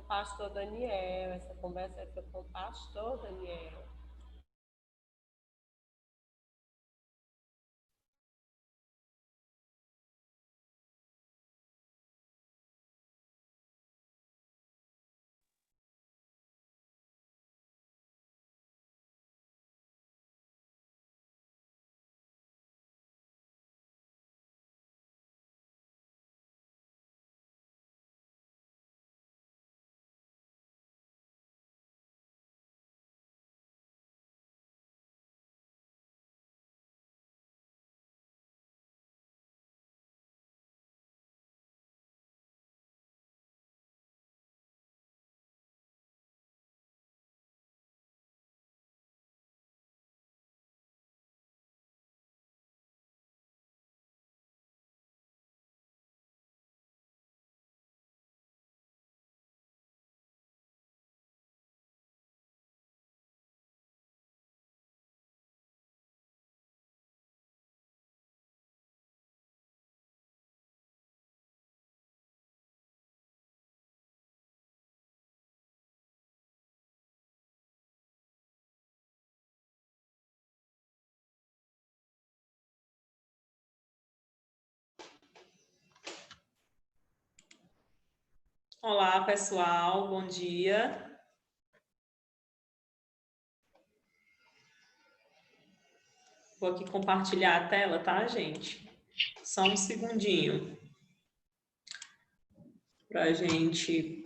pastor Daniel. Essa conversa foi com o pastor Daniel. Olá, pessoal, bom dia. Vou aqui compartilhar a tela, tá, gente? Só um segundinho para a gente...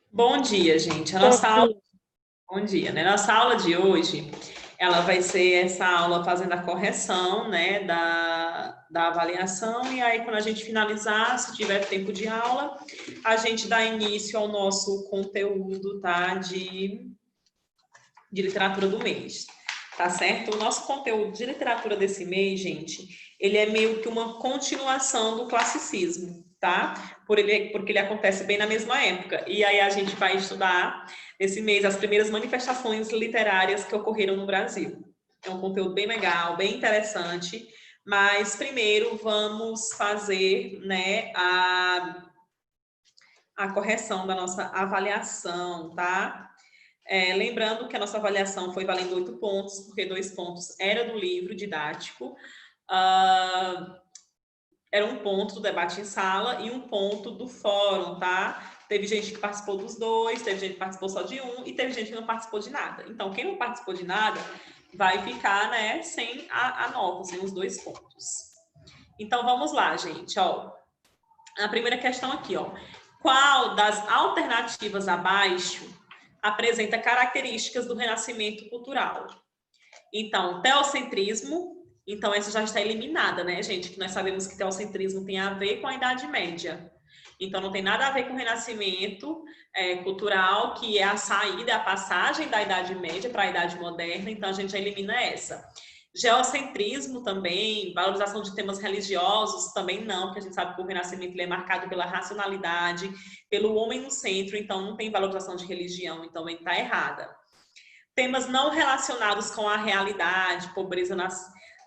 Bom dia, gente. A nossa aula... Bom dia, né? Nossa aula de hoje, ela vai ser essa aula fazendo a correção, né, da avaliação, e aí quando a gente finalizar, se tiver tempo de aula, a gente dá início ao nosso conteúdo, tá, de literatura do mês, tá certo? O nosso conteúdo de literatura desse mês, gente, ele é meio que uma continuação do classicismo, tá? Porque ele acontece bem na mesma época. E aí a gente vai estudar, nesse mês, as primeiras manifestações literárias que ocorreram no Brasil. É um conteúdo bem legal, bem interessante, mas primeiro vamos fazer, né, a correção da nossa avaliação, tá? Lembrando que a nossa avaliação foi valendo 8 pontos, porque 2 pontos era do livro didático, era um ponto do debate em sala e um ponto do fórum, tá? Teve gente que participou dos dois, teve gente que participou só de um e teve gente que não participou de nada. Então, quem não participou de nada vai ficar, né, sem a nota, sem os 2 pontos. Então, vamos lá, gente, ó. A primeira questão aqui, ó. Qual das alternativas abaixo apresenta características do renascimento cultural? Então, teocentrismo, então essa já está eliminada, né, gente? Que nós sabemos que teocentrismo tem a ver com a Idade Média. Então, não tem nada a ver com o renascimento cultural, que é a saída, a passagem da Idade Média para a Idade Moderna. Então, a gente já elimina essa. Geocentrismo também, valorização de temas religiosos também não, porque a gente sabe que o Renascimento ele é marcado pela racionalidade, pelo homem no centro, então não tem valorização de religião, então ele está errada. Temas não relacionados com a realidade, pobreza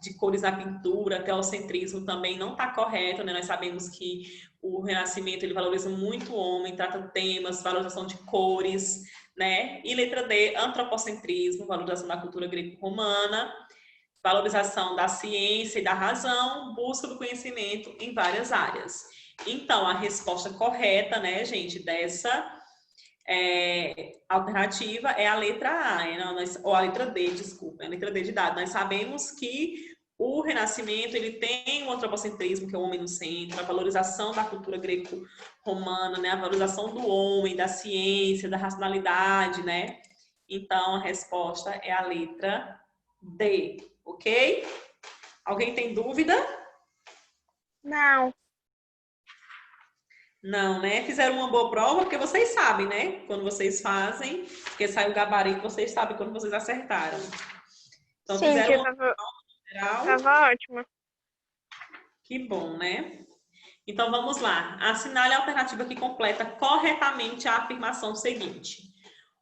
de cores na pintura, teocentrismo também não está correto, né? Nós sabemos que o Renascimento ele valoriza muito o homem, trata temas, valorização de cores, né? E letra D, antropocentrismo, valorização da cultura greco-romana, valorização da ciência e da razão, busca do conhecimento em várias áreas. Então, a resposta correta, né, gente, dessa alternativa é a letra A, ou a letra D, desculpa, a letra D de dado. Nós sabemos que o Renascimento ele tem o antropocentrismo, que é o homem no centro, a valorização da cultura greco-romana, né, a valorização do homem, da ciência, da racionalidade, né? Então, a resposta é a letra D, ok? Alguém tem dúvida? Não. Não, né? Fizeram uma boa prova, porque vocês sabem, né? Quando vocês fazem, porque sai o gabarito, vocês sabem quando vocês acertaram. Então, Sim, fizeram tia, uma geral. tava ótima. Que bom, né? Então, vamos lá. Assinale a alternativa que completa corretamente a afirmação seguinte.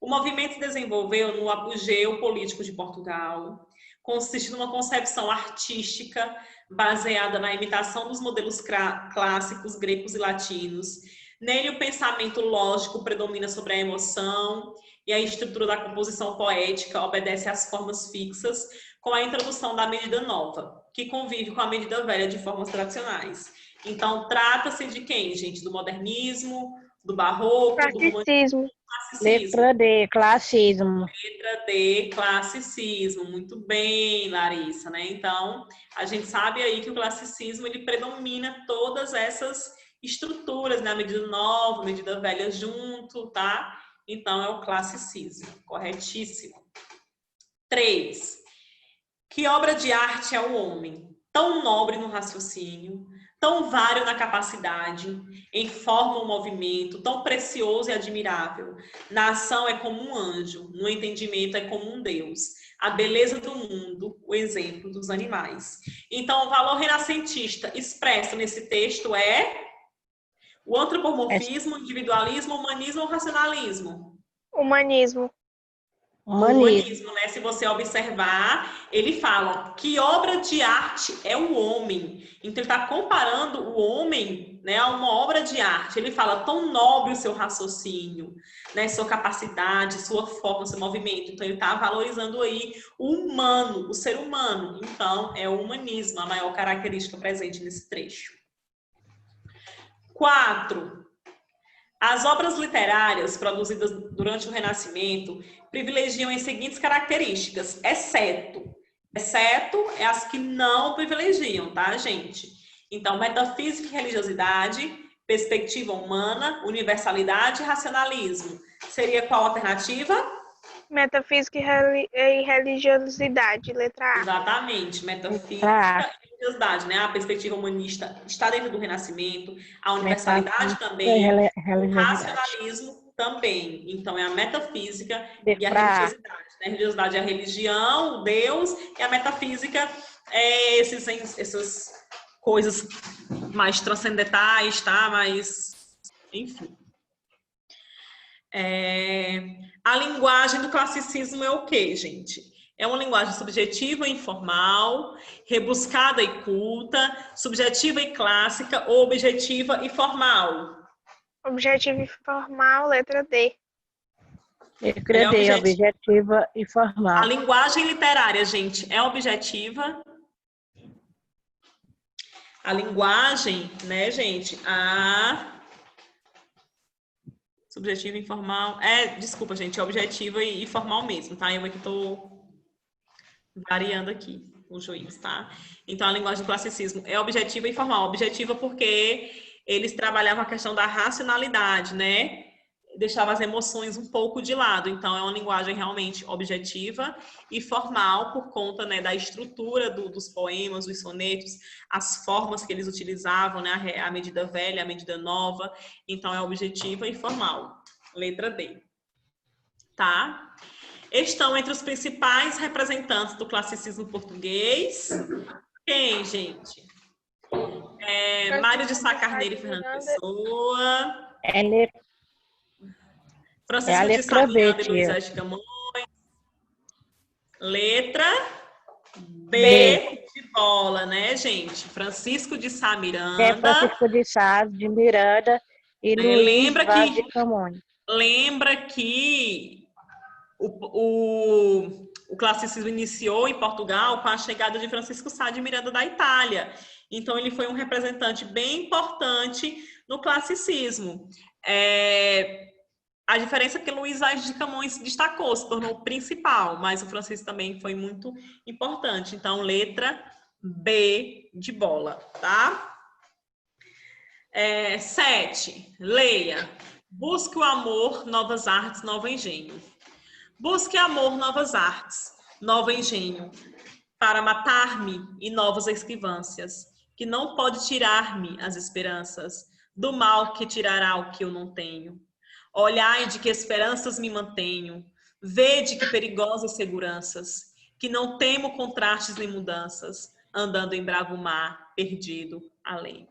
O movimento se desenvolveu no apogeu político de Portugal, consiste numa concepção artística baseada na imitação dos modelos clássicos gregos e latinos. Nele, o pensamento lógico predomina sobre a emoção e a estrutura da composição poética obedece às formas fixas, com a introdução da medida nova, que convive com a medida velha de formas tradicionais. Então, trata-se de quem, gente? Do modernismo, do barroco, do romantismo. Classicismo. Letra D, classismo. Letra D, classicismo. Muito bem, Larissa, né? Então, a gente sabe aí que o classicismo, ele predomina todas essas estruturas, né? A medida nova, a medida velha junto, tá? Então, é o classicismo. Corretíssimo. 3. Que obra de arte é o homem? Tão nobre no raciocínio, tão vário na capacidade, em forma ou movimento, tão precioso e admirável. Na ação é como um anjo, no entendimento é como um Deus. A beleza do mundo, o exemplo dos animais. Então, o valor renascentista expresso nesse texto é o antropomorfismo, individualismo, humanismo ou racionalismo? Humanismo. Humanismo, né? Se você observar, ele fala que obra de arte é o homem. Então, ele está comparando o homem, né, a uma obra de arte. Ele fala tão nobre o seu raciocínio, né, sua capacidade, sua forma, seu movimento. Então, ele está valorizando aí o humano, o ser humano. Então, é o humanismo, a maior característica presente nesse trecho. 4. As obras literárias produzidas durante o Renascimento privilegiam as seguintes características, exceto é as que não privilegiam, tá, gente? Então, metafísica e religiosidade, perspectiva humana, universalidade e racionalismo. Seria qual alternativa? Metafísica e religiosidade, letra A. Exatamente, metafísica e religiosidade, né? A perspectiva humanista está dentro do Renascimento, a universalidade também, o racionalismo também. Então, é a metafísica e a religiosidade. Né? A religiosidade é a religião, o Deus, e a metafísica é essas coisas mais transcendentais, tá? Mas, enfim. A linguagem do classicismo é o quê, gente? É uma linguagem subjetiva e informal, rebuscada e culta, subjetiva e clássica ou objetiva e formal? Objetivo e formal, letra D. Letra D, objetiva e formal. A linguagem literária, gente, é objetiva? A linguagem, né, gente? Subjetiva e informal. Desculpa, gente, é objetiva e formal mesmo, tá? Eu aqui tô variando aqui o juiz, tá? Então, a linguagem do classicismo é objetiva e formal. Objetiva porque eles trabalhavam a questão da racionalidade, né? Deixava as emoções um pouco de lado. Então, é uma linguagem realmente objetiva e formal por conta, né, da estrutura dos poemas, dos sonetos, as formas que eles utilizavam, né? A medida velha, a medida nova. Então, é objetiva e formal. Letra D. Tá? Estão entre os principais representantes do classicismo português. Quem, gente? Mário de Sá Carneiro e Fernando Pessoa. Francisco de Sá Miranda e Luiz de Camões. Letra B de bola, né, gente? Francisco de Sá Miranda. Francisco de Sá de Miranda e Luiz de Camões. Lembra que o classicismo iniciou em Portugal com a chegada de Francisco Sá de Miranda da Itália. Então, ele foi um representante bem importante no classicismo. A diferença é que Luiz Vaz de Camões se destacou, se tornou o principal, mas o Francisco também foi muito importante. Então, letra B de bola, tá? 7. Leia. Busque o amor, novas artes, novo engenho. Busque amor, novas artes, novo engenho, para matar-me e novas esquivâncias. que não pode tirar-me as esperanças, do mal que tirará o que eu não tenho. Olhai de que esperanças me mantenho, vede que perigosas seguranças, que não temo contrastes nem mudanças, andando em bravo mar, perdido, além.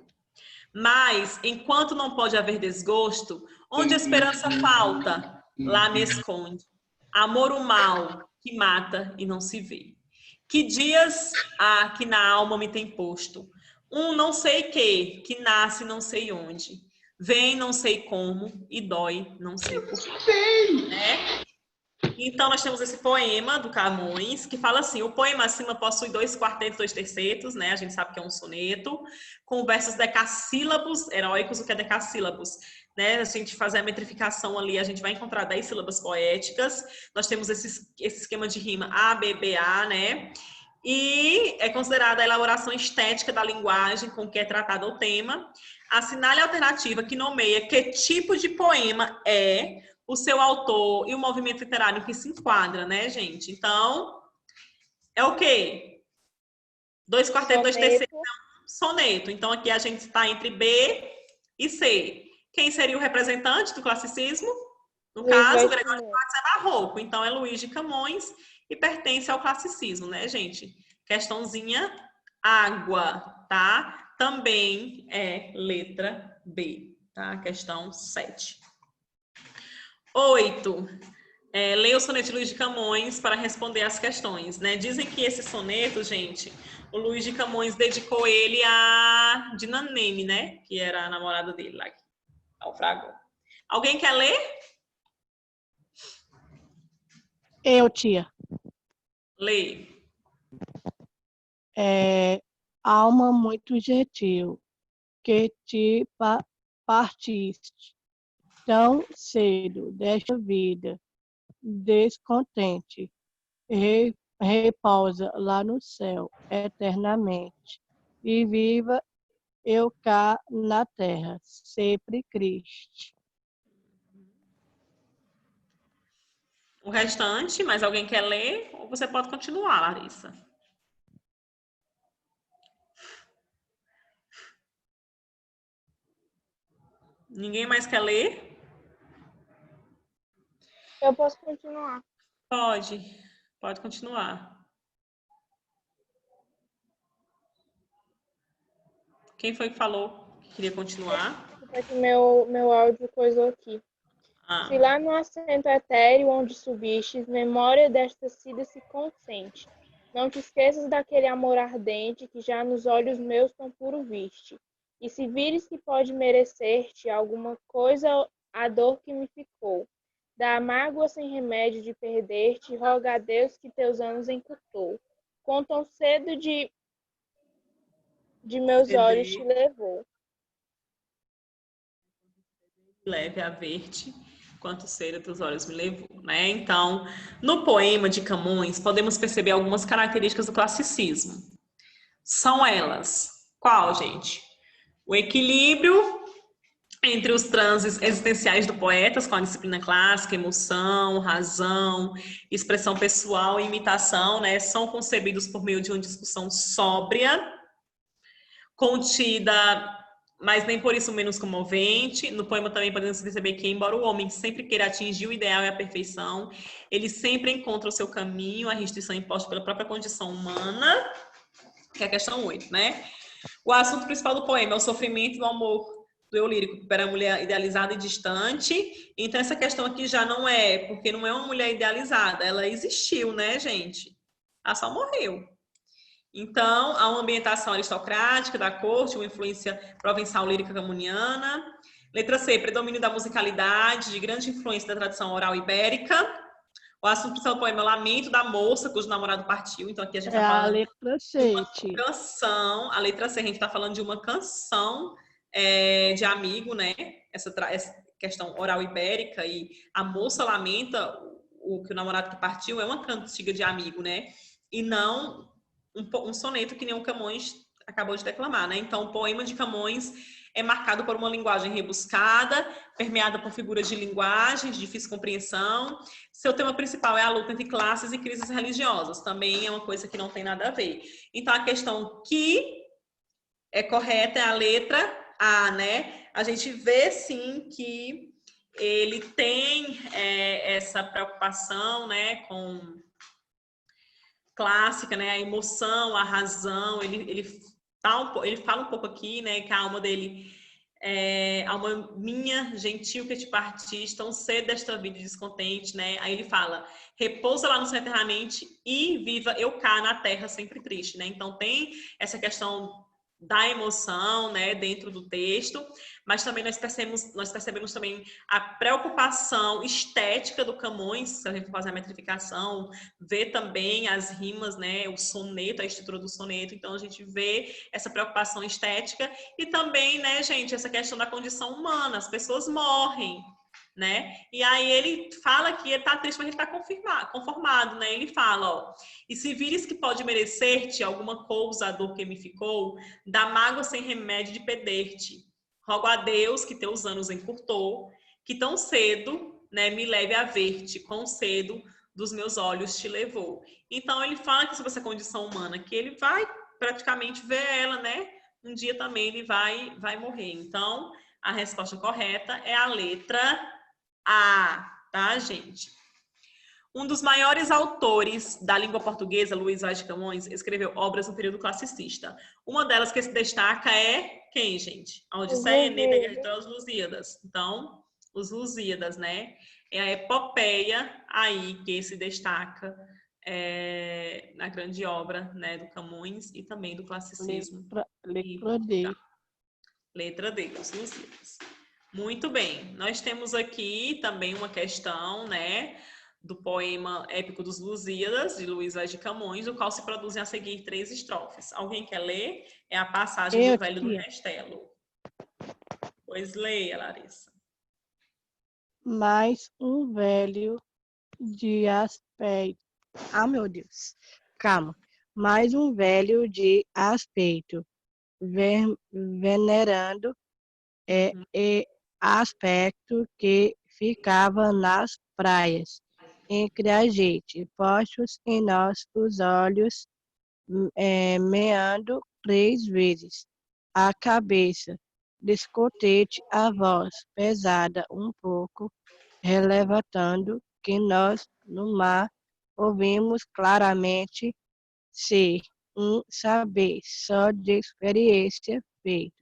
Mas, enquanto não pode haver desgosto, onde a esperança falta, lá me esconde. Amor o mal, que mata e não se vê. Que dias há que na alma me tem posto? Um não sei que nasce não sei onde. Vem não sei como e dói não sei por quê. Né? Então, nós temos esse poema do Camões, que fala assim, o poema acima possui 2 quartetos e 2 tercetos, né? A gente sabe que é um soneto, com versos decassílabos, heróicos, o que é decassílabos, né? A gente fazer a metrificação ali, a gente vai encontrar 10 sílabas poéticas. Nós temos esse esquema de rima A, B, B, A, né? E é considerada a elaboração estética da linguagem com que é tratado o tema. Assinale a alternativa que nomeia que tipo de poema é o seu autor e o movimento literário em que se enquadra, né, gente? Então, é o quê? 2 quartetos, 2 terceiros, soneto. Então, aqui a gente está entre B e C. Quem seria o representante do classicismo? No caso, o Gregório de Matos é barroco. Então, é Luís de Camões e pertence ao classicismo, né, gente? Questãozinha água, tá? Também é letra B, tá? Questão 7. 8. Leia o soneto de Luís de Camões para responder as questões, né? Dizem que esse soneto, gente, o Luís de Camões dedicou ele a Dinaneme, né? Que era a namorada dele lá, ao Fragon. Alguém quer ler? Eu, tia. Lê. Alma muito gentil, que te partiste tão cedo desta vida, descontente, repousa lá no céu eternamente, e viva eu cá na terra, sempre Cristo. O restante, mas alguém quer ler? Ou você pode continuar, Larissa? Ninguém mais quer ler? Eu posso continuar. Pode continuar. Quem foi que falou que queria continuar? Porque meu áudio coisou aqui. Se lá no assento etéreo onde subistes, memória desta cida se consente. Não te esqueças daquele amor ardente que já nos olhos meus tão puro viste. E se vires que pode merecer-te alguma coisa a dor que me ficou, da mágoa sem remédio de perder-te, roga a Deus que teus anos encurtou. Com tão cedo de meus olhos te levou. Leve a ver-te, quanto cedo teus olhos me levou, né? Então, no poema de Camões, podemos perceber algumas características do classicismo. São elas. Qual, gente? O equilíbrio entre os transes existenciais do poeta, com a disciplina clássica, emoção, razão, expressão pessoal e imitação, né? São concebidos por meio de uma discussão sóbria, contida, mas nem por isso menos comovente. No poema também podemos perceber que, embora o homem sempre queira atingir o ideal e a perfeição, ele sempre encontra o seu caminho, a restrição imposta pela própria condição humana, que é a questão 8, né? O assunto principal do poema é o sofrimento do amor do eu lírico para a mulher idealizada e distante. Então, essa questão aqui já não é, porque não é uma mulher idealizada, ela existiu, né, gente? Ela só morreu. Então, há uma ambientação aristocrática da corte, uma influência provençal lírica camuniana. Letra C, predomínio da musicalidade, de grande influência da tradição oral ibérica. O assunto principal do poema é o lamento da moça cujo namorado partiu. Então, aqui a gente está falando a letra C, de uma canção. A letra C, a gente está falando de uma canção de amigo, né? Essa questão oral ibérica, e a moça lamenta que o namorado que partiu é uma cantiga de amigo, né? E não um soneto que nem o Camões acabou de declamar, né? Então, o poema de Camões é marcado por uma linguagem rebuscada, permeada por figuras de linguagem, de difícil compreensão. Seu tema principal é a luta entre classes e crises religiosas. Também é uma coisa que não tem nada a ver. Então, a questão que é correta, é a letra A, né? A gente vê, sim, que ele tem essa preocupação, né, com clássica, né, a emoção, a razão. Ele fala um pouco aqui, né, que a alma dele alma minha, gentil que te partiste, tão cedo desta vida descontente, né? Aí ele fala, repousa lá no céu eternamente e viva eu cá na terra sempre triste, né? Então tem essa questão da emoção, né, dentro do texto, mas também nós percebemos também a preocupação estética do Camões, se a gente fazer a metrificação, ver também as rimas, né, o soneto, a estrutura do soneto, então a gente vê essa preocupação estética e também, né, gente, essa questão da condição humana, as pessoas morrem, né? E aí ele fala que ele tá triste, mas ele tá conformado, né? Ele fala, ó, e se vires que pode merecer-te alguma coisa a dor que me ficou, da mágoa sem remédio de perder-te. Rogo a Deus que teus anos encurtou, que tão cedo, né, me leve a ver-te, quão cedo dos meus olhos te levou. Então ele fala que sobre essa condição humana, que ele vai praticamente ver ela, né? Um dia também ele vai morrer. Então, a resposta correta é a letra A, tá, gente? Um dos maiores autores da língua portuguesa, Luís Vaz de Camões, escreveu obras no período classicista. Uma delas que se destaca é quem, gente? A Odisseia, Eneida, a Guerra de Troia, os Lusíadas. Então, os Lusíadas, né? É a epopeia aí que se destaca na grande obra, né, do Camões e também do classicismo. Letra D. Letra D, os Lusíadas. Muito bem. Nós temos aqui também uma questão, né, do poema Épico dos Lusíadas, de Luís Vaz de Camões, do qual se produzem a seguir 3 estrofes. Alguém quer ler? É a passagem do Velho do Restelo. Pois leia, Larissa. Mais um velho de aspecto. Ah, meu Deus. Calma. Mais um velho de aspecto, venerando aspecto que ficava nas praias, entre a gente, postos em nossos olhos, meando 3 vezes a cabeça, descontente a voz, pesada um pouco, relevantando que nós, no mar, ouvimos claramente ser um saber só de experiência feito.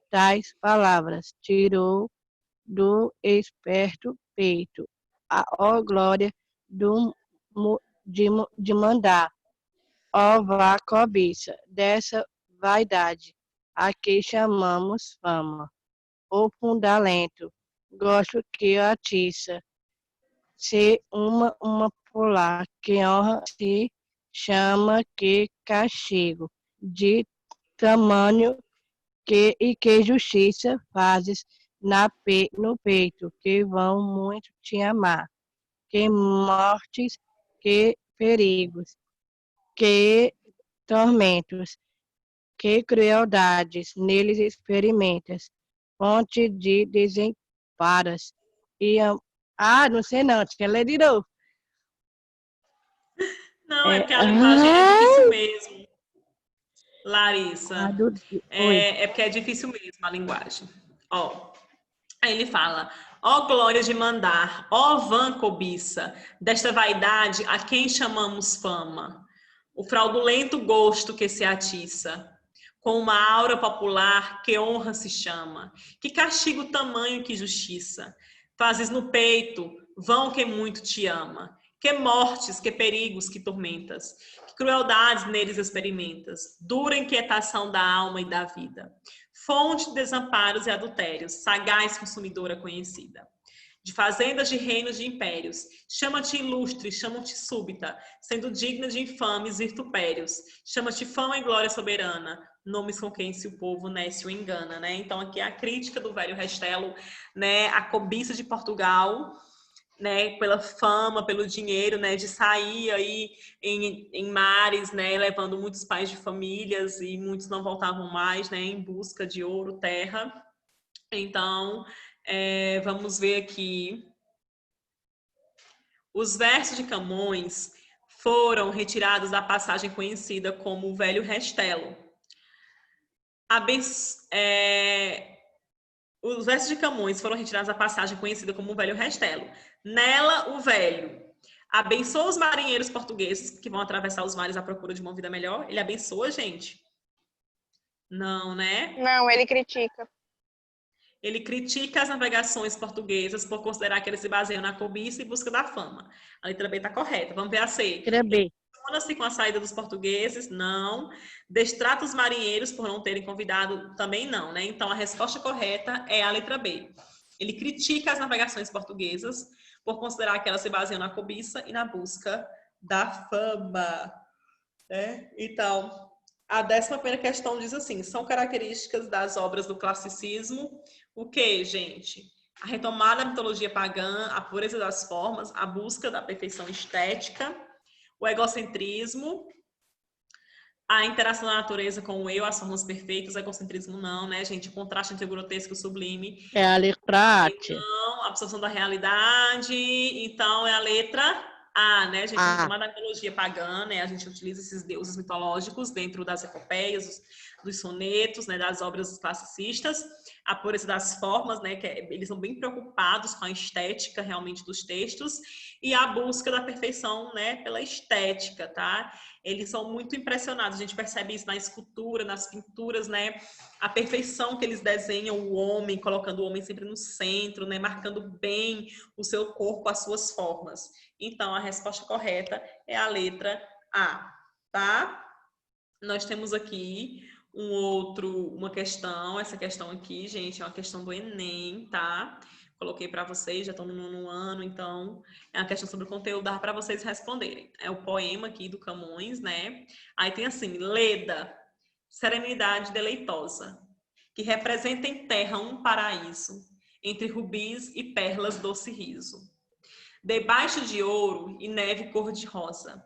Tais palavras tirou do esperto peito a ó glória de mandar, ó vá cobiça dessa vaidade, a que chamamos fama. O fundamento, gosto que atiça, se uma polar que honra se chama que castigo, de tamanho que justiça fazes no peito, que vão muito te amar, que mortes, que perigos, que tormentos, que crueldades neles experimentas, fonte de desemparas. Não sei não, tinha que ler de novo. Não, é porque a linguagem é difícil mesmo, Larissa. É porque é difícil mesmo a linguagem. Ó, aí ele fala, ó glória de mandar, ó vã cobiça, desta vaidade a quem chamamos fama, o fraudulento gosto que se atiça, com uma aura popular que honra se chama, que castigo tamanho que justiça, fazes no peito, vão que muito te ama, que mortes, que perigos, que tormentas, que crueldades neles experimentas, dura inquietação da alma e da vida, fonte de desamparos e adultérios, sagaz consumidora conhecida. De fazendas, de reinos, de impérios, chama-te ilustre, chama-te súbita, sendo digna de infames virtupérios, chama-te fama e glória soberana, nomes com quem se o povo nece o engana, né? Então aqui é a crítica do Velho Restelo, né? A cobiça de Portugal, né, pela fama, pelo dinheiro, né, de sair aí em mares, né, levando muitos pais de famílias e muitos não voltavam mais, né, em busca de ouro, terra. Então, vamos ver aqui. Os versos de Camões foram retirados da passagem conhecida como o Velho Restelo. Os versos de Camões foram retirados da passagem conhecida como o Velho Restelo. Nela, o velho abençoa os marinheiros portugueses que vão atravessar os mares à procura de uma vida melhor. Ele abençoa, gente? Não, né? Não, ele critica. Ele critica as navegações portuguesas por considerar que eles se baseiam na cobiça e busca da fama. A letra B está correta. Vamos ver a C. Letra B. Impressiona-se com a saída dos portugueses? Não. Destrata os marinheiros por não terem convidado? Também não, né? Então, a resposta correta é a letra B. Ele critica as navegações portuguesas por considerar que elas se baseiam na cobiça e na busca da fama. Né? Então, a 11ª questão diz assim, são características das obras do classicismo o que, gente? A retomada da mitologia pagã, a pureza das formas, a busca da perfeição estética, o egocentrismo, a interação da natureza com o eu, as formas perfeitas, o egocentrismo não, né, gente? O contraste entre o grotesco e o sublime. É a letra A. Então, a absorção da realidade. Então, é a letra A, né, gente? A retomada da mitologia pagã, né? A gente utiliza esses deuses mitológicos dentro das epopeias, dos sonetos, né, das obras classicistas. A pureza das formas, né, que eles são bem preocupados com a estética realmente dos textos, e a busca da perfeição, né, pela estética, tá? Eles são muito impressionados, a gente percebe isso na escultura, nas pinturas, né, a perfeição que eles desenham o homem, colocando o homem sempre no centro, né, marcando bem o seu corpo, as suas formas. Então, a resposta correta é a letra A, tá? Nós temos aqui uma questão, essa questão aqui, gente, é uma questão do Enem, tá? Coloquei para vocês, já estão no 9º ano, então é uma questão sobre o conteúdo, dá para vocês responderem. É o poema aqui do Camões, né? Aí tem assim, Leda, serenidade deleitosa, que representa em terra um paraíso, entre rubis e perlas doce riso. Debaixo de ouro e neve cor-de-rosa,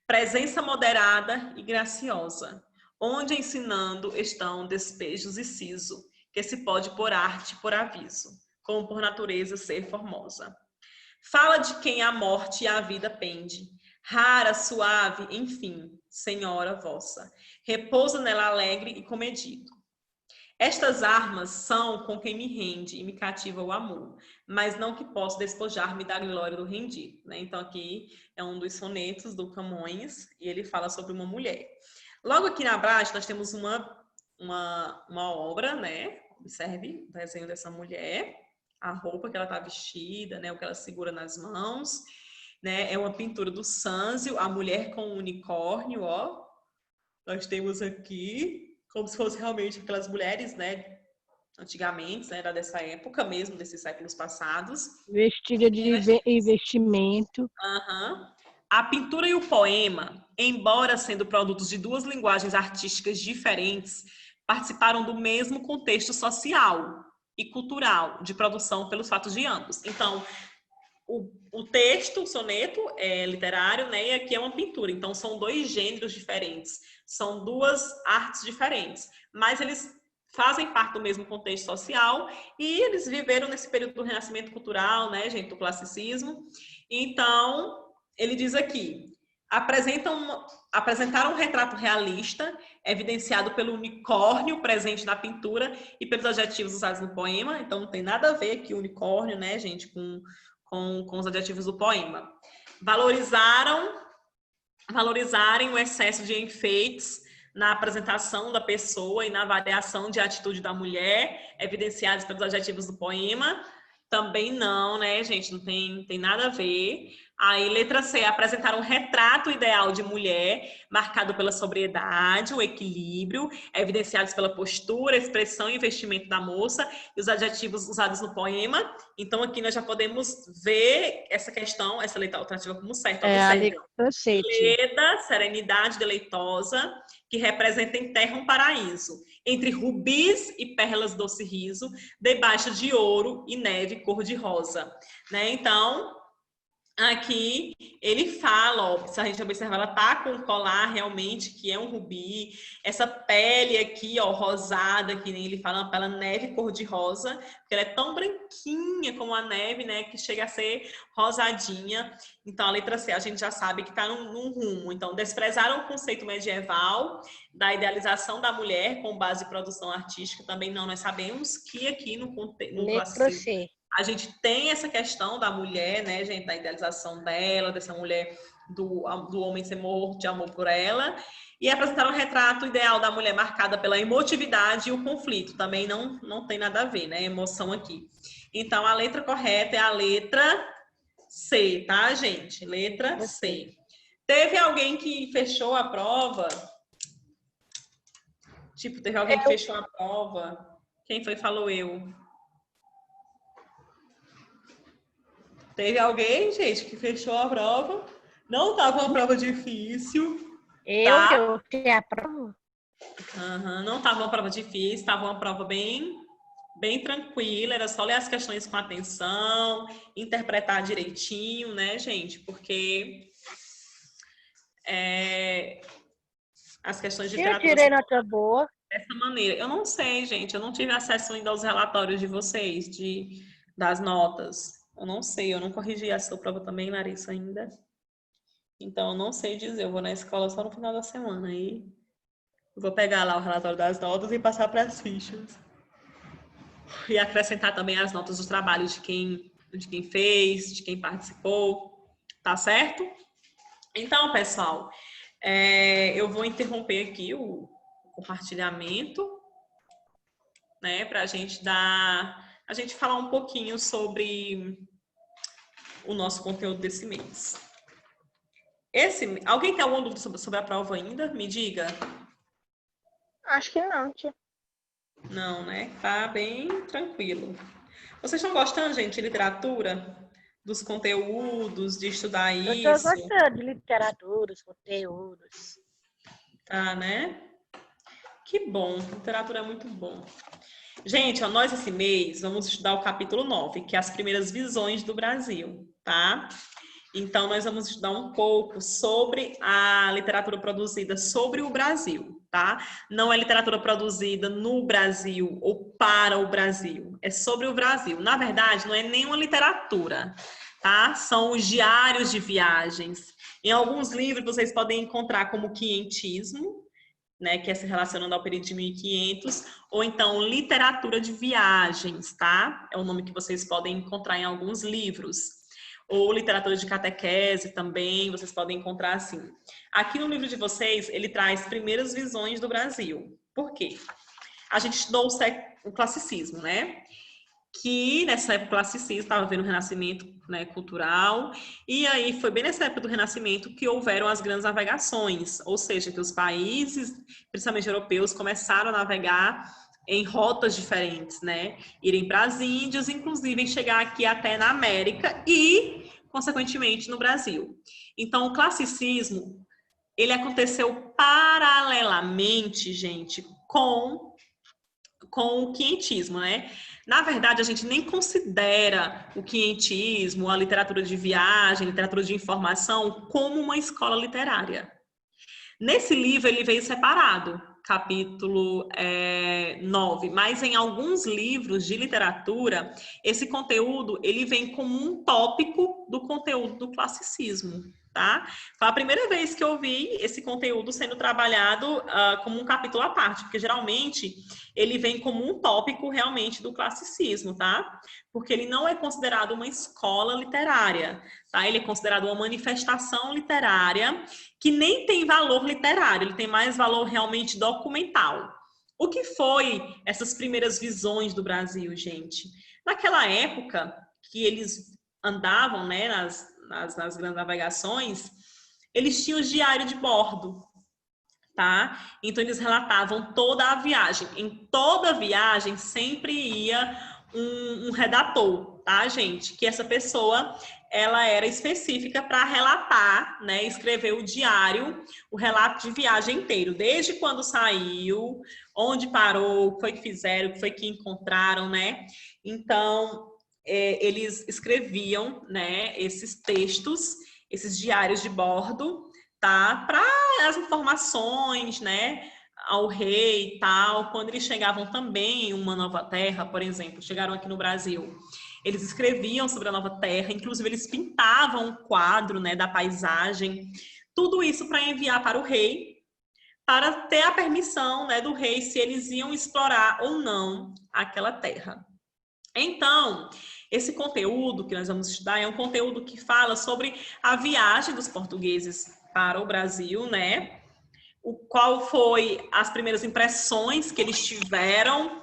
presença moderada e graciosa, onde ensinando estão despejos e siso, que se pode por arte, por aviso, como por natureza ser formosa. Fala de quem a morte e a vida pende, rara, suave, enfim, senhora vossa, repousa nela alegre e comedido. Estas armas são com quem me rende e me cativa o amor, mas não que posso despojar-me da glória do rendido. Né? Então aqui é um dos sonetos do Camões e ele fala sobre uma mulher. Logo aqui abaixo nós temos uma obra, né? Observe o desenho dessa mulher, a roupa que ela está vestida, né? O que ela segura nas mãos, né? É uma pintura do Sanzio, a mulher com o unicórnio, ó. Nós temos aqui como se fossem realmente aquelas mulheres, né, antigamente, né, era dessa época mesmo, desses séculos passados. Vestida de investimento. A pintura e o poema, embora sendo produtos de duas linguagens artísticas diferentes, participaram do mesmo contexto social e cultural de produção pelos fatos de ambos. Então, o texto, o soneto é literário, né? E aqui é uma pintura. Então, são dois gêneros diferentes. São duas artes diferentes. Mas eles fazem parte do mesmo contexto social e eles viveram nesse período do renascimento cultural, né, gente? Do classicismo. Então, ele diz aqui, apresentaram um retrato realista, evidenciado pelo unicórnio presente na pintura e pelos adjetivos usados no poema. Então, não tem nada a ver aqui o unicórnio, né, gente, com os adjetivos do poema. Valorizarem o excesso de enfeites na apresentação da pessoa e na variação de atitude da mulher, evidenciados pelos adjetivos do poema. Também não, né, gente? Não tem nada a ver. Aí, letra C, apresentar um retrato ideal de mulher, marcado pela sobriedade, o equilíbrio, evidenciados pela postura, expressão e vestimento da moça, e os adjetivos usados no poema. Então, aqui nós já podemos ver essa questão, essa letra alternativa como certa. É a letra C. Leda, serenidade deleitosa, que representa em terra um paraíso, entre rubis e pérolas doce riso, debaixo de ouro e neve cor-de-rosa. Né? Então, aqui ele fala, ó, se a gente observar, ela tá com um colar realmente que é um rubi, essa pele aqui, ó, rosada, que nem ele fala, uma pele neve cor-de-rosa, porque ela é tão branquinha como a neve, né, que chega a ser rosadinha. Então, a letra C a gente já sabe que tá num rumo. Então, desprezaram o conceito medieval da idealização da mulher com base em produção artística. Também não, nós sabemos que aqui no Letra C. a gente tem essa questão da mulher, né, gente, da idealização dela, dessa mulher, do homem ser morto de amor por ela, e apresentaram um retrato ideal da mulher marcada pela emotividade e o conflito. Também não tem nada a ver, né, emoção aqui. Então, a letra correta é a letra C, tá, gente? Letra C. Teve alguém que fechou a prova? Tipo, teve alguém que fechou a prova? Quem foi? Falou eu. Teve alguém, gente, que fechou a prova. Não estava uma prova difícil. Eu fiz a prova? Não estava uma prova difícil, estava uma prova bem tranquila. Era só ler as questões com atenção, interpretar direitinho, né, gente? Porque as questões de literatura... Eu tirei nota boa. Dessa maneira. Eu não sei, gente. Eu não tive acesso ainda aos relatórios de vocês, das notas. Eu não sei, eu não corrigi a sua prova também, Larissa, ainda. Então, eu não sei dizer. Eu vou na escola só no final da semana. Aí eu vou pegar lá o relatório das notas e passar para as fichas. E acrescentar também as notas dos trabalhos de quem fez, de quem participou. Tá certo? Então, pessoal, eu vou interromper aqui o compartilhamento, né, para a gente falar um pouquinho sobre o nosso conteúdo desse mês. Alguém tem alguma dúvida sobre a prova ainda? Me diga. Acho que não, tia. Não, né? Tá bem tranquilo. Vocês estão gostando, gente, de literatura? Dos conteúdos, de estudar isso? Eu estou gostando de literatura, os conteúdos. Tá, né? Que bom, literatura é muito bom. Gente, ó, nós esse mês vamos estudar o capítulo 9, que é as primeiras visões do Brasil, tá? Então, nós vamos estudar um pouco sobre a literatura produzida sobre o Brasil, tá? Não é literatura produzida no Brasil ou para o Brasil, é sobre o Brasil. Na verdade, não é nenhuma literatura, tá? São os diários de viagens. Em alguns livros vocês podem encontrar como quinhentismo, né, que é se relacionando ao período de 1500, ou então literatura de viagens, tá? É o nome que vocês podem encontrar em alguns livros. Ou literatura de catequese também, vocês podem encontrar assim. Aqui no livro de vocês, ele traz primeiras visões do Brasil. Por quê? A gente estudou o classicismo, né? Que nessa época o classicismo estava vendo o renascimento, né, cultural, e aí foi bem nessa época do renascimento que houveram as grandes navegações, ou seja, que os países, principalmente europeus, começaram a navegar em rotas diferentes, né? Irem para as Índias, inclusive chegar aqui até na América e, consequentemente, no Brasil. Então, o classicismo, ele aconteceu paralelamente, gente, com o quinhentismo, né? Na verdade, a gente nem considera o quinhentismo, a literatura de viagem, literatura de informação, como uma escola literária. Nesse livro, ele veio separado, capítulo 9, mas em alguns livros de literatura, esse conteúdo, ele vem como um tópico do conteúdo do classicismo, tá? Foi a primeira vez que eu vi esse conteúdo sendo trabalhado como um capítulo à parte, porque geralmente ele vem como um tópico realmente do classicismo, tá? Porque ele não é considerado uma escola literária, tá? Ele é considerado uma manifestação literária que nem tem valor literário, ele tem mais valor realmente documental. O que foi essas primeiras visões do Brasil, gente? Naquela época que eles andavam, né, nas grandes navegações, eles tinham o diário de bordo, tá? Então, eles relatavam toda a viagem. Em toda viagem, sempre ia um redator, tá, gente? Que essa pessoa, ela era específica para relatar, né? Escrever o diário, o relato de viagem inteiro. Desde quando saiu, onde parou, o que foi que fizeram, o que foi que encontraram, né? Então, eles escreviam, né, esses textos, esses diários de bordo, tá? Para as informações, né, ao rei e tal, quando eles chegavam também em uma nova terra, por exemplo, chegaram aqui no Brasil, eles escreviam sobre a nova terra, inclusive eles pintavam um quadro, né, da paisagem, tudo isso para enviar para o rei, para ter a permissão, né, do rei se eles iam explorar ou não aquela terra. Então, esse conteúdo que nós vamos estudar é um conteúdo que fala sobre a viagem dos portugueses para o Brasil, né? Qual foi as primeiras impressões que eles tiveram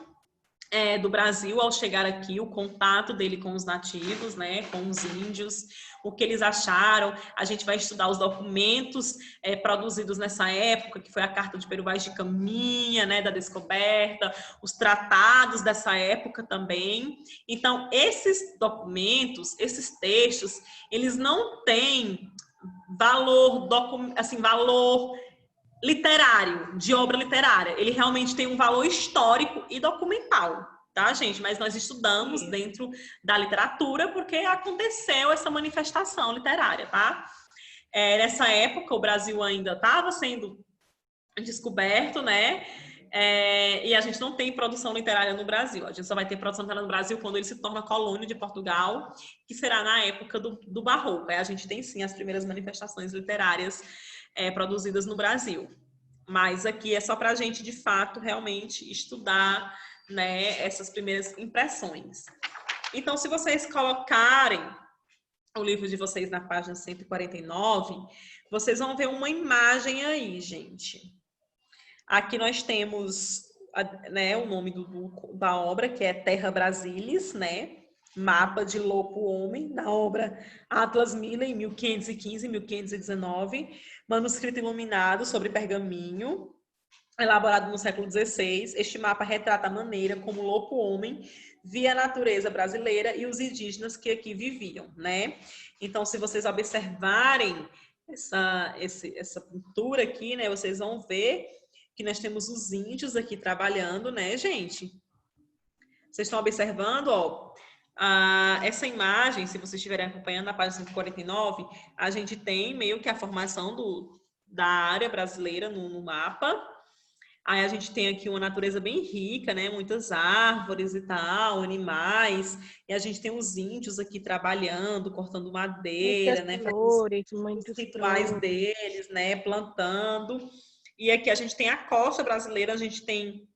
do Brasil ao chegar aqui, o contato dele com os nativos, né, com os índios, o que eles acharam. A gente vai estudar os documentos produzidos nessa época, que foi a Carta de Pero Vaz de Caminha, né, da descoberta, os tratados dessa época também. Então, esses documentos, esses textos, eles não têm valor, valor literário, de obra literária. Ele realmente tem um valor histórico e documental, tá, gente? Mas nós estudamos dentro da literatura porque aconteceu essa manifestação literária, tá? Nessa época, o Brasil ainda estava sendo descoberto, né? E a gente não tem produção literária no Brasil. A gente só vai ter produção literária no Brasil quando ele se torna colônia de Portugal, que será na época do Barroco. Aí a gente tem, sim, as primeiras manifestações literárias produzidas no Brasil. Mas aqui é só para a gente, de fato, realmente estudar, né, essas primeiras impressões. Então, se vocês colocarem o livro de vocês na página 149, vocês vão ver uma imagem aí, gente. Aqui nós temos, né, o nome da obra, que é Terra Brasilis, né? Mapa de Lopo Homem, da obra Atlas Miller, em 1515 e 1519, manuscrito iluminado sobre pergaminho, elaborado no século XVI. Este mapa retrata a maneira como o Lopo Homem via a natureza brasileira e os indígenas que aqui viviam, né? Então, se vocês observarem essa pintura aqui, né, vocês vão ver que nós temos os índios aqui trabalhando, né, gente? Vocês estão observando, ó, essa imagem, se vocês estiverem acompanhando na página 149, a gente tem meio que a formação da área brasileira no mapa. Aí a gente tem aqui uma natureza bem rica, né? Muitas árvores e tal, animais. E a gente tem os índios aqui trabalhando, cortando madeira, muitas né? Flores, os rituais deles, né? Plantando. E aqui a gente tem a costa brasileira, a gente tem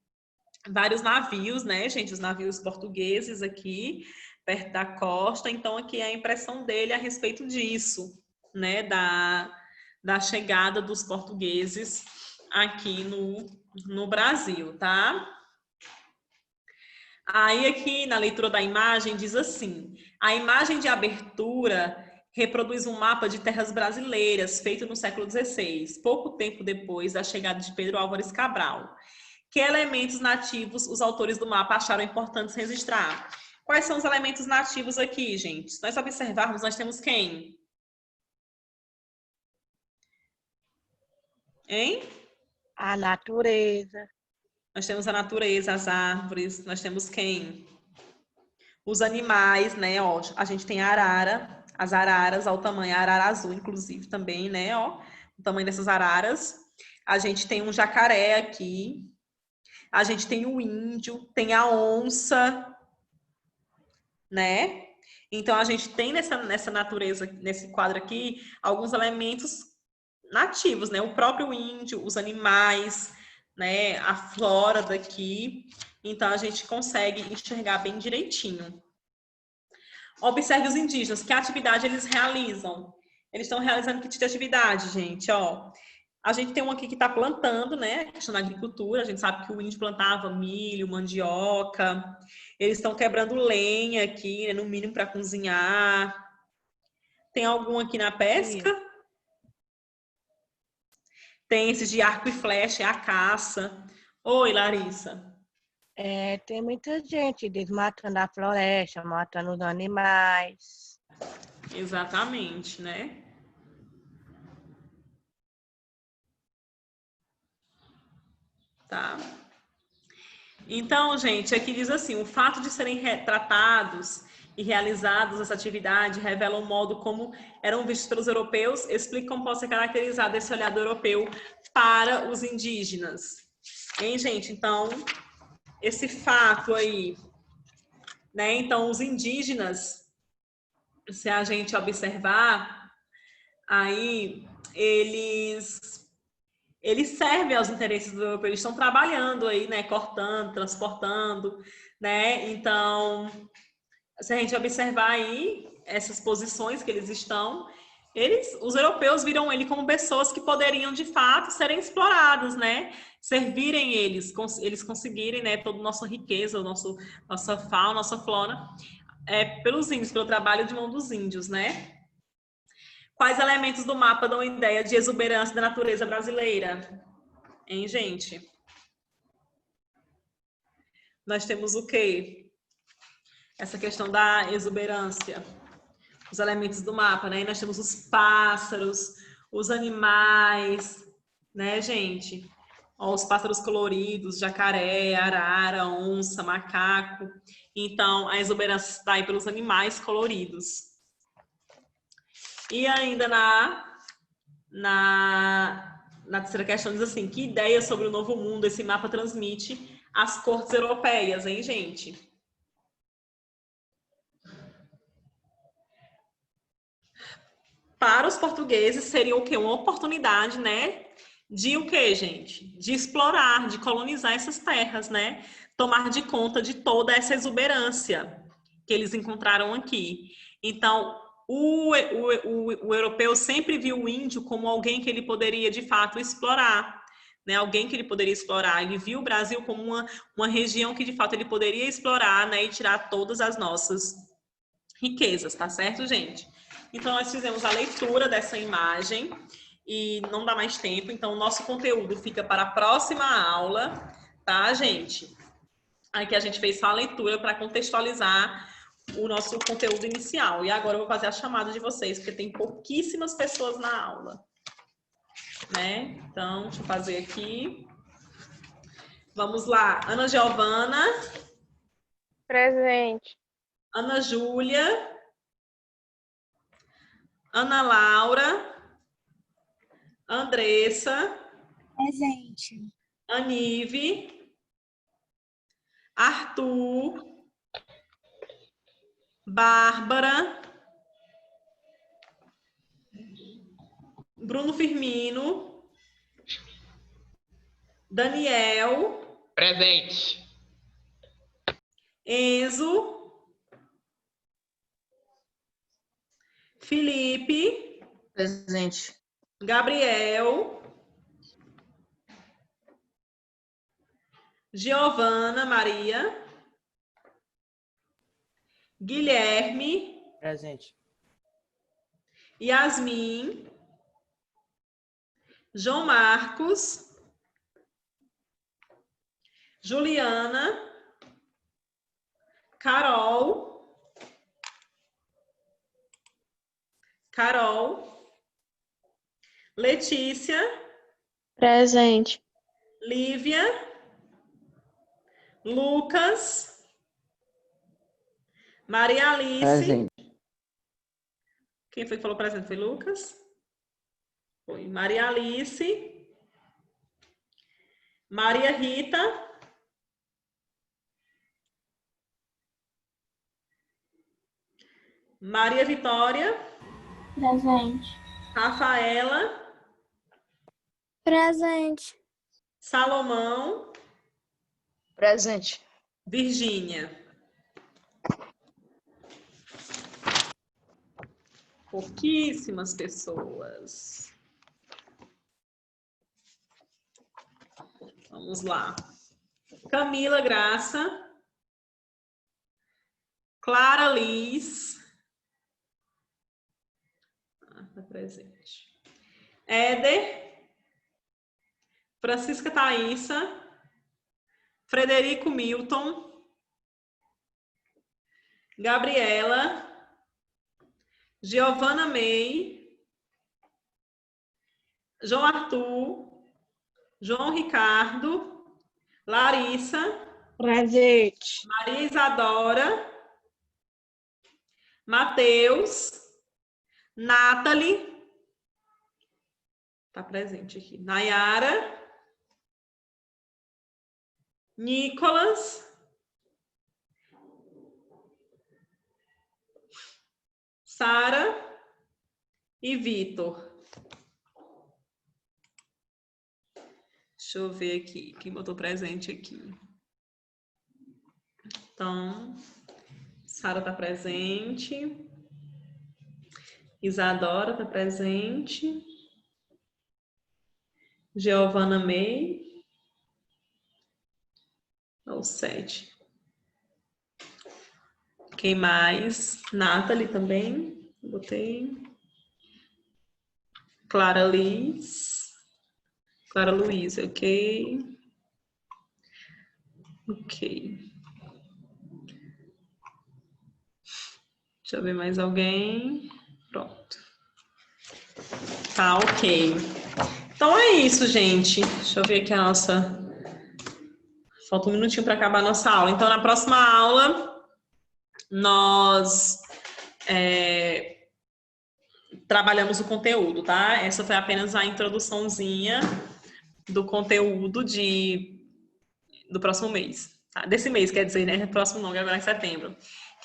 vários navios, né, gente? Os navios portugueses aqui, perto da costa. Então, aqui é a impressão dele a respeito disso, né? Da chegada dos portugueses aqui no Brasil, tá? Aí, aqui na leitura da imagem, diz assim: a imagem de abertura reproduz um mapa de terras brasileiras feito no século XVI, pouco tempo depois da chegada de Pedro Álvares Cabral. Que elementos nativos os autores do mapa acharam importantes registrar? Quais são os elementos nativos aqui, gente? Se nós observarmos, nós temos quem? Hein? A natureza. Nós temos a natureza, as árvores. Nós temos quem? Os animais, né? Ó, a gente tem a arara, as araras, ó, o tamanho, a arara azul, inclusive, também, né? Ó, o tamanho dessas araras. A gente tem um jacaré aqui. A gente tem o índio, tem a onça, né? Então, a gente tem nessa natureza, nesse quadro aqui, alguns elementos nativos, né? O próprio índio, os animais, né? A flora daqui. Então, a gente consegue enxergar bem direitinho. Observe os indígenas, que atividade eles realizam? Eles estão realizando que tipo de atividade, gente? Ó, a gente tem um aqui que está plantando, né? A questão da agricultura. A gente sabe que o índio plantava milho, mandioca. Eles estão quebrando lenha aqui, né? No mínimo para cozinhar. Tem algum aqui na pesca? Sim. Tem esses de arco e flecha, é a caça. Oi, Larissa. Tem muita gente desmatando a floresta, matando os animais. Exatamente, né? Tá. Então, gente, aqui diz assim: o fato de serem retratados e realizados essa atividade revelam o modo como eram vistos pelos europeus, explica como pode ser caracterizado esse olhar do europeu para os indígenas. Hein, gente? Então, esse fato aí, né? Então, os indígenas, se a gente observar, aí eles servem aos interesses do europeu, eles estão trabalhando aí, né? Cortando, transportando, né? Então, se a gente observar aí essas posições que eles estão, os europeus viram ele como pessoas que poderiam, de fato, serem exploradas, né? Servirem eles conseguirem, né, toda a nossa riqueza, nossa fauna, nossa flora, pelos índios, pelo trabalho de mão dos índios, né? Quais elementos do mapa dão ideia de exuberância da natureza brasileira? Hein, gente? Nós temos o quê? Essa questão da exuberância. Os elementos do mapa, né? E nós temos os pássaros, os animais, né, gente? Ó, os pássaros coloridos, jacaré, arara, onça, macaco. Então, a exuberância está aí pelos animais coloridos. E ainda na terceira questão diz assim, que ideia sobre o novo mundo esse mapa transmite às cortes europeias, hein, gente? Para os portugueses seria o quê? Uma oportunidade, né? De o quê, gente? De explorar, de colonizar essas terras, né? Tomar de conta de toda essa exuberância que eles encontraram aqui. Então, o europeu sempre viu o índio como alguém que ele poderia, de fato, explorar, né? Alguém que ele poderia explorar. Ele viu o Brasil como uma região que, de fato, ele poderia explorar, né? E tirar todas as nossas riquezas, tá certo, gente? Então, nós fizemos a leitura dessa imagem e não dá mais tempo, então o nosso conteúdo fica para a próxima aula, tá, gente? Aqui a gente fez só a leitura para contextualizar o nosso conteúdo inicial. E agora eu vou fazer a chamada de vocês, porque tem pouquíssimas pessoas na aula, né? Então, deixa eu fazer aqui. Vamos lá. Ana Giovana. Presente. Ana Júlia. Ana Laura. Andressa. Presente. Anive. Arthur. Bárbara. Bruno Firmino. Daniel. Presente. Enzo. Felipe. Presente. Gabriel. Giovana Maria. Guilherme. Presente. Yasmin. João Marcos. Juliana. Carol. Letícia. Presente. Lívia. Lucas. Maria Alice. Presente. Quem foi que falou presente? Foi Lucas? Foi. Maria Alice. Maria Rita. Maria Vitória. Presente. Rafaela. Presente. Salomão. Presente. Virgínia. Pouquíssimas pessoas. Vamos lá. Camila Graça. Clara Liz. Está presente. Éder. Francisca Thaísa. Frederico Milton. Gabriela. Giovana May. João Arthur. João Ricardo. Larissa. Presente. Maria Isadora. Matheus. Nathalie. Tá presente aqui. Nayara. Nicolas. Sara e Vitor. Deixa eu ver aqui, quem botou presente aqui. Então, Sara está presente. Isadora está presente. Giovana May. Ou 7. Quem mais? Nathalie também. Botei. Clara Liz. Clara Luísa, ok. Ok. Deixa eu ver mais alguém. Pronto. Tá, ok. Então é isso, gente. Deixa eu ver aqui a nossa... Falta um minutinho para acabar a nossa aula. Então, na próxima aula, nós trabalhamos o conteúdo, tá? Essa foi apenas a introduçãozinha do conteúdo do próximo mês. Tá? Desse mês, quer dizer, né? Próximo não, agora é setembro.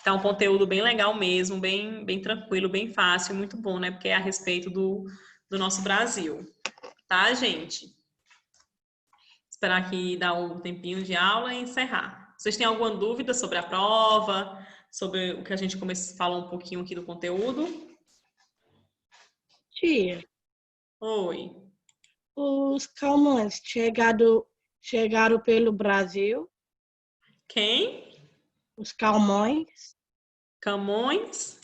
Tá um conteúdo bem legal mesmo, bem tranquilo, bem fácil, muito bom, né? Porque é a respeito do nosso Brasil. Tá, gente? Esperar aqui dar um tempinho de aula e encerrar. Vocês têm alguma dúvida sobre a prova? Sobre o que a gente falou um pouquinho aqui do conteúdo? Tia, Oi. os calmantes chegaram pelo Brasil? Quem? Os Camões? Camões?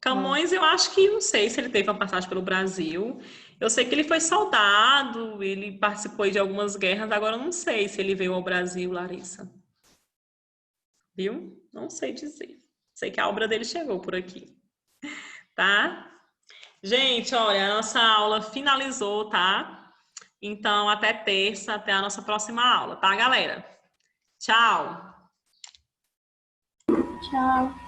Camões, eu acho que não sei se ele teve uma passagem pelo Brasil. Eu sei que ele foi soldado, ele participou de algumas guerras, agora eu não sei se ele veio ao Brasil, Larissa. Viu? Não sei dizer. Sei que a obra dele chegou por aqui. Tá? Gente, olha, a nossa aula finalizou, tá? Então, até terça, até a nossa próxima aula, tá, galera? Tchau! Tchau.